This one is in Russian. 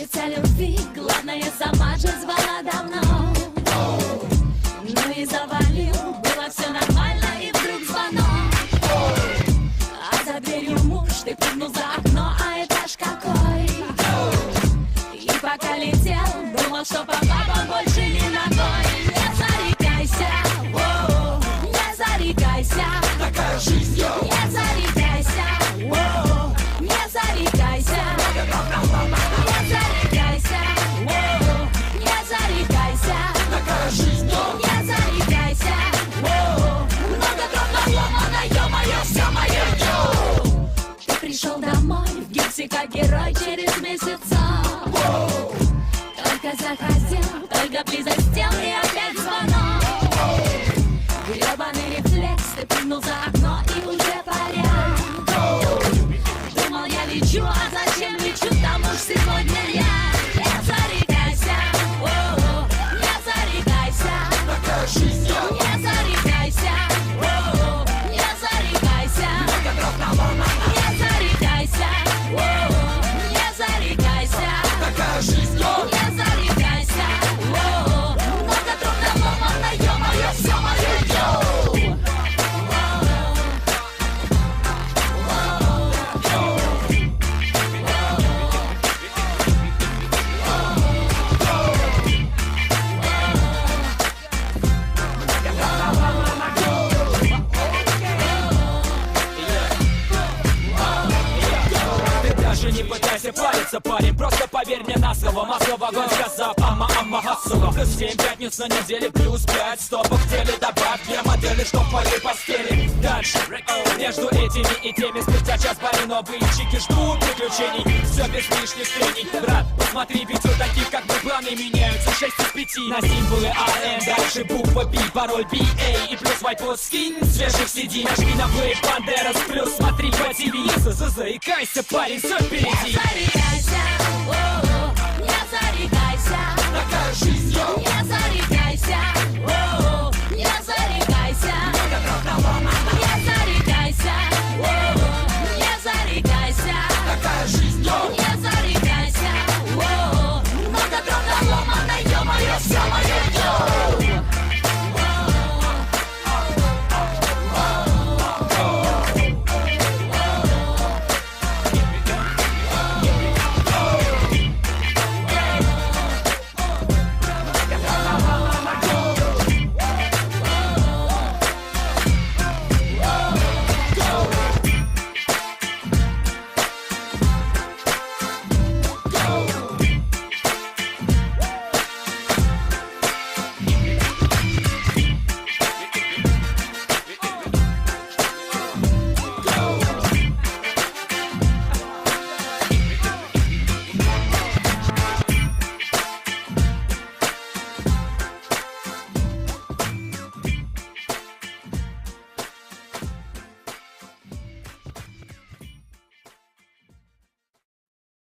хочется любви, главное, сама же звала давно. Ну и завалил, было все нормально, и вдруг звонок. А за дверью муж, ты прыгнул за окно, а этаж какой. И пока летел, думал, что попал, он больше не ногой. Не зарекайся, воу, не зарекайся, Такая жизнь, йоу. не зарекайся, воу, не зарекайся, не зарекайся, воу, не зарекайся, Такая жизнь, йоу. не зарекайся, воу, много дров наломано, ё-моё, всё моё, йоу. Ты пришел домой в гипсе, как герой через месяца. Только захотел, только близость тел, и опять звонок. Гребаный рефлекс, ты прыгнул за окно, и уже порядок. Думал, я лечу, а зачем лечу, там уж сегодня я. Не зарекайся, о-о, не зарекайся, Такая жизнь, йоу. не зарекайся, о-о, не зарекайся, не зарекайся, о-о, не зарекайся, Такая жизнь, йоу. не зарекайся, о-о, много трудно ломано, ё-моё, всё моё, йоу. Ты даже не пытайся париться, парень, просто поверь мне на слово. Масло в огонь сказав, ама хасула. Плюс 7 пятниц на неделе, плюс 5 стопок в теле. Добавь 2 модели, что в твоей постели. Дальше, между этими и теми, спустя час пари новые чики ждут приключений. Все без лишних трений. Брат, посмотри, ведь у таких как мы планы меняются 6 из 5 на символы АН. Дальше буква B, пароль BA и плюс white post скинь свежих CD. Нажми на плей, Бандерас плюс, смотри по ТВ. Заикайся, парень, все впереди. Не зарекайся, о-о, не зарекайся, Такая жизнь, йоу. не зарекайся,